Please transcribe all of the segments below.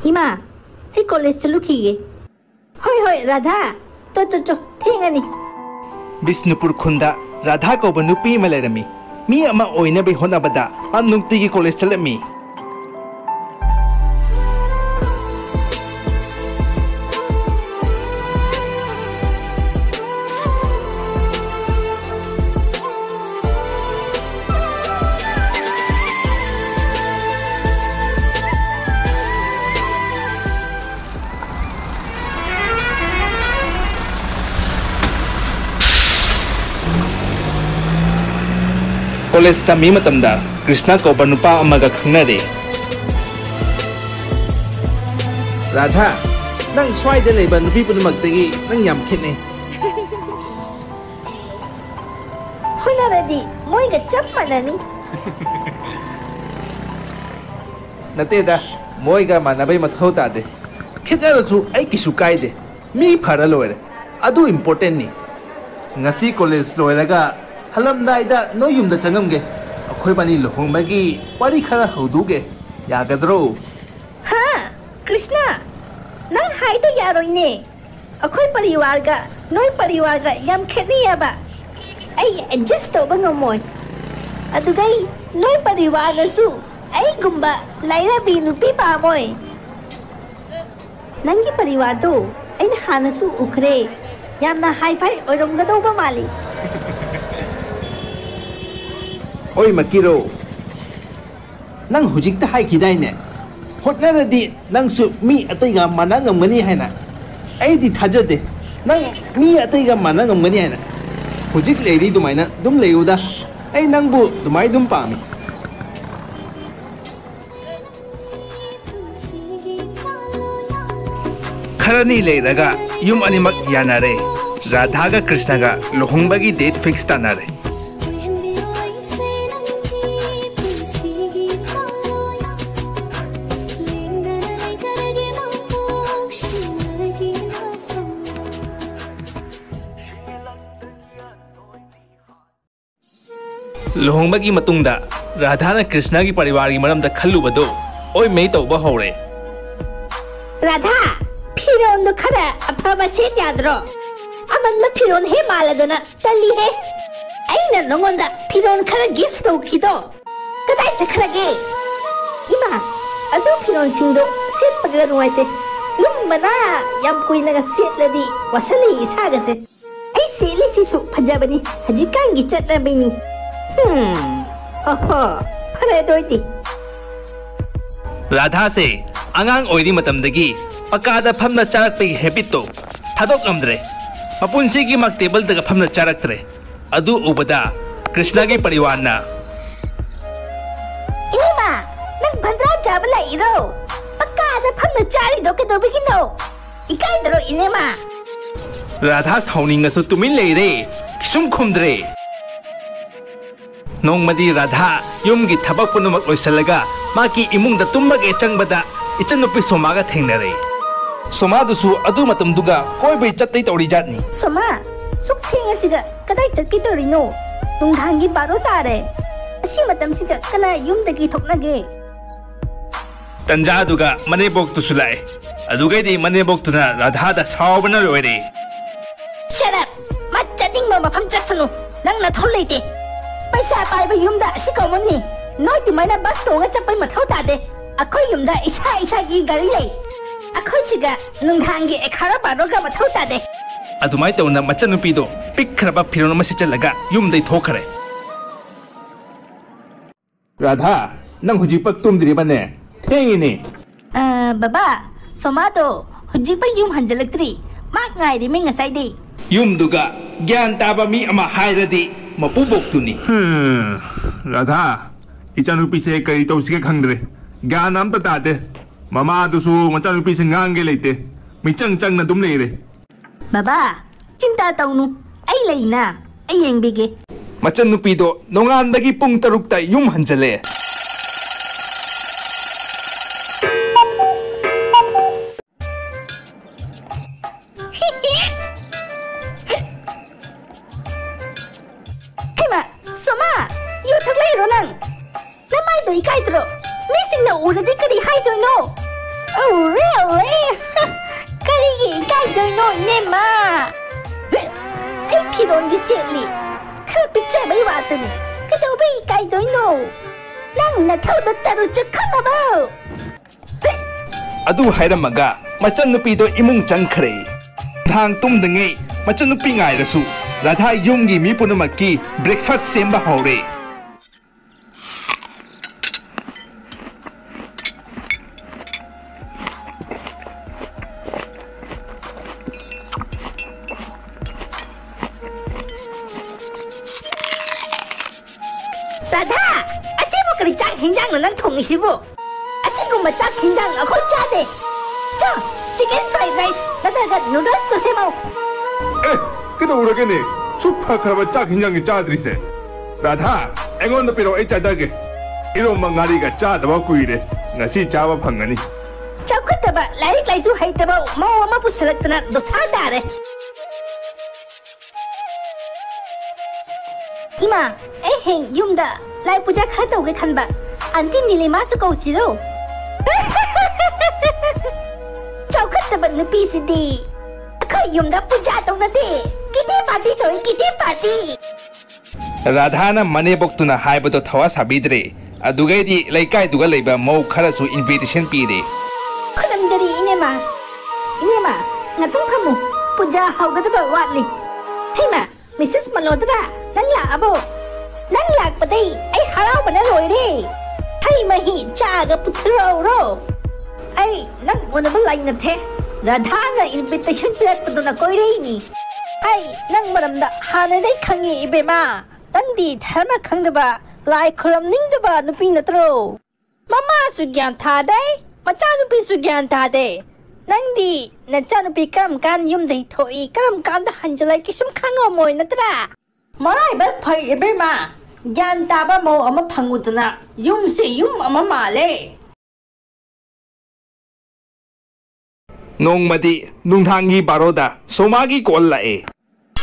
इमा आई कॉलेज चलुखीगे होय होय राधा चो थेंगनी बिष्णुपुर खुंदा राधा कौब नुपी अमा लेरमी मी अमा ओइनबे होनाबदा मा नुक्तिगी कॉलेज चलमी कॉलेज तमी मतमदा कृष्णा कौब नुपा अमगा खंगनरे राधा नंग स्वाइदे लेबा नुपी पुनमक्तगी नंग याम खेने होनारदी मोइगा चप माननी नतेदा मोइगा मानबे मथौ तादे खेजरसु आई किसु कायदे मी फरा लोरे अदु इम्पोर्टेंट नि ngasi college loiraga halamdaida no yumda changamge akhoi bani lohongmagi wari khara hauduge yagadro ha krishna nang hai to yaroine akhoi pariwar ga noi pariwar ga yam kheniya ba ai adjust to bangamoi adugai noi pariwar na su ai gumba laira binu pi pa moi nangi pariwar to ai hana su ukhre yamna high five oiromga do ba mali Oi Makiro Nang hujikta hai kidaine hotnaradi nang su mi ataiga manangamani haina ai di thajade nang mi ataiga manangamani haina hujik lady dumaina dum leuda ai nang bu dumai dum pami kharani leiraga yum animak yanare Radha ga Krishna ga lohongbagi date fix tanare lohongbagi matungda Radha na Krishna gi pariwar gi maramda khallubado oi mei tawba hore Radha phiron do khara afaba set yadro aman ma phiron he maladana tali he aina nongonda phiron khara gift to kido kadai chakhrage ima adu phiron singdo set paga nuaite lumbana yam kuina ga set ladi wasali isaga se ai seli sisu phajabani hajikan gi chatnabini oho phare doiti Radha se angang oiri matamdagi pakada phamna charak pe habit to thadok amdre mapunsi gi mak table daga phamna charaktre adu ubada Krishna gi pariwarna inima nang bandra chabla iro pakada phamna chari do ke do bigino ikai dro inima Radha sauninga su tumin leire kisum khumdre nongmadi Radha yumgi thabak punumak loisalaga maki imungda tumbage changbada ichanupi somaga thengnare soma dusu adu matamduga koibai chattai tori jatni soma suk thenga siga kadai chakki torino nungdhangi baro tare asi matam siga kana yumdagi thoknage tanja duga manebok tu sulai adugai di manebok tuna Radha da sawbana loire shut up ma chatting ma mafam chatsunu nang na tholleite paisa pai ba yumda asi komoni noi tu maina bus to ga chapai mathau ta de akhoi yumda isa gi gari lei akhoi siga nungdhangi ekhara baro ga mathau ta de adumai tawna machanupi do pikhraba phiron ma sechalaga yumdai thokhare Radha nang huji pak tumdri bane thengini baba soma to huji pa yum hanjalaktri mak ngai ri me ngasai de yum duga gyan taba mi ama hairadi mapubok tuni Radha ichanupi se kari tawsige khangdre gyan am ta tade mama dusu machanupi se ngange leite mi chang na dum leire baba cinta taunu ai leina ai yengbige machanupi do nongan dagi pung taruk ta yum hanjale Oh, really? Karigi ikaidoino inema. Ay piron di setli. Kara picture bai watani. Kadawbai ikaidoino. Nang nathawda tarucha khamabo. Adu hairamaga machanupi do imung changkhre. Thang tumdangai machanupi ngai rasu. Radha yumgi mi punamaki breakfast semba hore. Radha, asimu kari chak hinjang nang thong isibu. Asiguma chak hinjang akhoi chade. Cha, chicken fried rice, nadaga noodles to semo. Eh, kinauragani. Super karaba chak hinjang chadrise. Radha, engon na pero chajage. Iro mangari ga chadaba kuire. Ngasi chaba phangani. Chakutaba, laik laisu haitaba, mau ama pusalatna dosa dare. Ima, heng yumda lai puja khara tawge khanba. Aunty Nilima su kausiro. Chakutaba nupi sidi. Akhoi yumda puja tawnade. Kiti party toy kiti party. Radhana manebokuna haibado thawa sabidre. Adugaidi laikai duga leiba mau kharasu invitation pire. Khudamjari inema. Inema, ngatung phamu. Puja haugadaba watli. Heima, Mrs. Malodra, nang laabo. Nang lakpaday ay harauba na loire. Hay mahi chaga putrao ro. Ay, nang unaba lai na the. Radhana invitation pilatpado na koirei ni. Ay, nang maramda hanaday khangi ibema. Nang di dharma khangdaba, lai khuram ningdaba nupi natro. Mama su gyan thaday, macha nupi su gyan thaday. Nang di, nacha nupi karam kan yumday thoi, karam kan da hanjalay kisum khango moy natra. Maray ba phay ibema. Gyan taba mo ama phangudana, yum se yum ama male. Nongmadi nungthangi baroda somagi kol lae.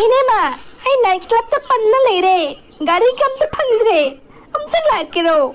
Inema, ay night club ta panna leire. Gari kam ta phangdre. Amta lakiro.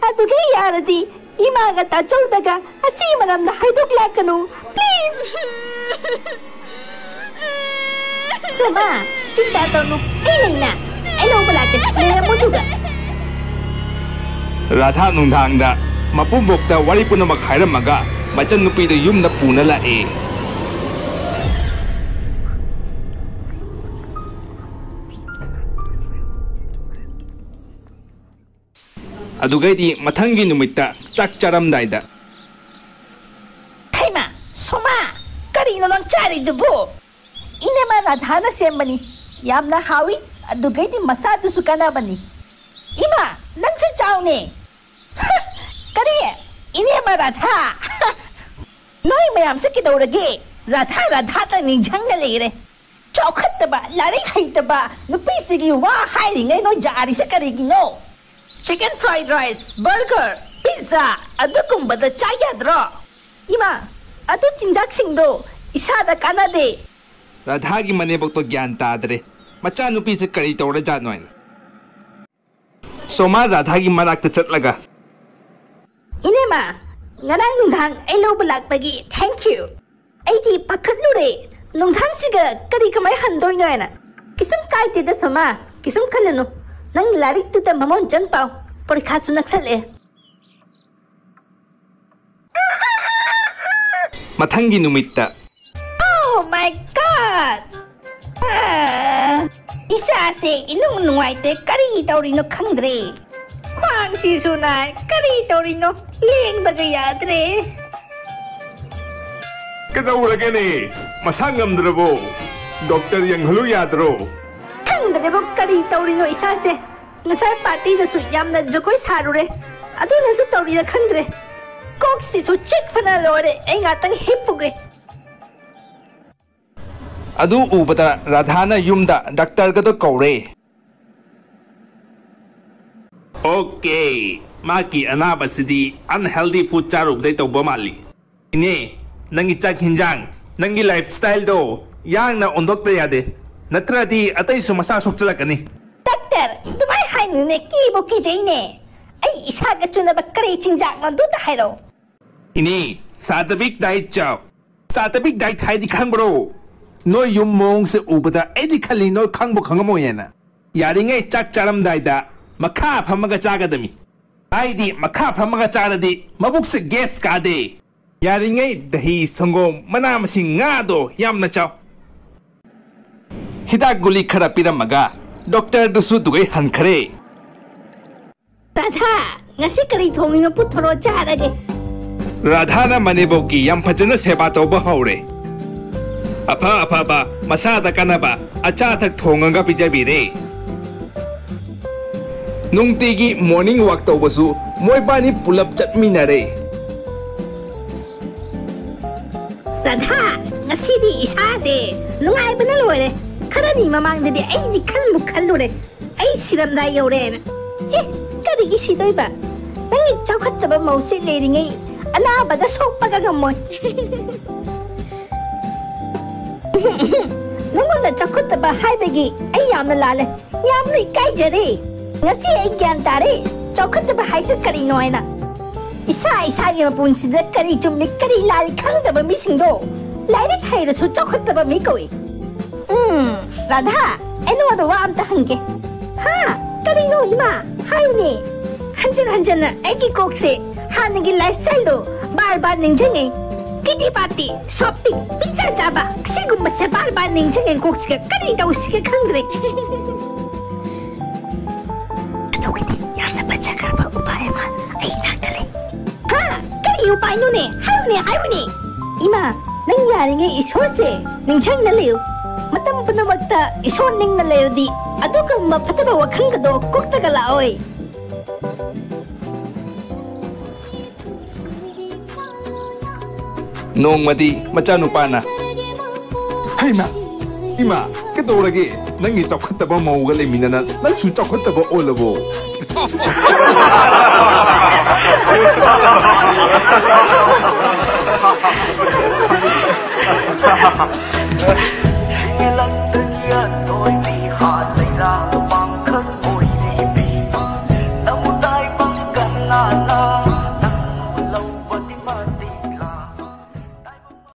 Aduge yaradi, imaga ta chawdaga asi maramna haidok lakanu. Please. Sama, cinta tonu. Ay na. Ay lo balakin. Lera mo duga. Radha nungthangda mapumbokta wari punamak hairamaga machanupi do yumna puna lae. Adugaidi mathangi numitta chak charamdaida. Kaima, Soma, karino nang chari dubu. Inema Radhana sembani. Yamna hawi, adugaidi masadu sukana bani. Ima, nangsu chao ne. Kari, inema Radha. Noi mayam sa kidawrage. Radha ta ninjang na leire. Chokhataba, lari haitaba, nupisigi wa hairi ngay no jari sa karigi no. Chicken fried rice, burger, pizza, adukumbada chayadro. Ima, adu chinjak singdo, isada kanade. Radha gi manebok to gyan tadre. Machanupi se kari tawra janoin. Soma Radha gi manakta chatlaga. Inema, ngarang nunghang ay lo balakpagi, thank you. Ay di pakatnure, nunghang siga kari kamay handoy na na. Kisum kahit da Soma, kisum kalano. Nang larik tu ta mamon jang pao, porikha su naksal eh. Mathangi numitta. Oh my God! Isa se inung nungai te kari taurino khangdre. Khwang si sunai kari taurino leng bagayadre. Kinauragani. Masangamdrabo. Doctor yang halu yadro. Khangdre bo kari taurino isa se. Ngasai party da su yamna jokoi sarure. Adu na su taurina khangdre. Kok si su chik phana lore ay ngatang hipuge. Adu ubata Radhana yumda doctor gado kaure. Okay. Maki anabasidi unhealthy food charubday tawba mali. Ine, nangi chak hinjang, nangi lifestyle do, yang na ondokta yade. Natradi atay sumasa sukchalakani. Doctor, dumay hainu ne kibo kijay ne. Ay isaga chuna ba kari chinjak na duta hairo. Ini सात्विक diet चाओ सात्विक diet हाइदी खंगब्रो no yum मोंग से उबदा एदी खली no खंगबो खंगमोयेना यारिंगे चाक चारमदाइदा मखा फमगा चागदमी आइदी मखा फमगा चारदी मबुक से gas कादे यारिंगे दही संगोम मना मसिंग ngaदो यामना चाओ हिदाक गुली खरा पिरमगा डॉक्टर दुसु दुगै हनखरे Radha ngasi kari thongi puthoro charage Radha ना मनेबो की यम फजन सेवा तौबा हौरे अफा अफाबा मसादा कनबा अच्छा थक थोंगंगा पिजाबीरे नुंगतीगी मॉर्निंग वॉक तौबसु मोयबानी पुलप चटमिनरे Radha ngasi di isa se nungai bana loire kharani mamang de ai di khalmu khallure ai siram dai yore na je kari gi sidoi ba nangi chawkhat ba mause leringai ana bada sokpa ga gamoy nungonda chawkhat ba haibegi ai yamna lale yamna ikai jare ngasi ai gyan tare chawkhat ba haise kari noina isa isa gi mapun sida kari chumni kari lali khang da ba misingdo lairi thaira su chawkhat ba mi koi radha eno do wa amta hange ha kari no ima haune hanjan hanjan ai gi kok se हानगी lifestyle दो बार-बार निंजंगे kitty party shopping pizza जाबा सिगुम से बार-बार निंजंगे Cokes के करी दा उसके खंगरे अतोकिति याना बच्चा का बा उपाय मा आई नाटले हां करी उपाय नुने हायुने इमा नंग यारिंगे ईश्वर से निंजंग न लेउ मतम पुनमक्ता ईश्वर निंग न लेउदी अदुक म फतबा वखंग दो कोक्ता गला ओय नोंगमदी मचानुपाना हाइमा इमा के तौरगे नंगी चौखत्तबा मौगा लेमिनना नंसु चौखत्तबा ओलबो She loved the year, so we had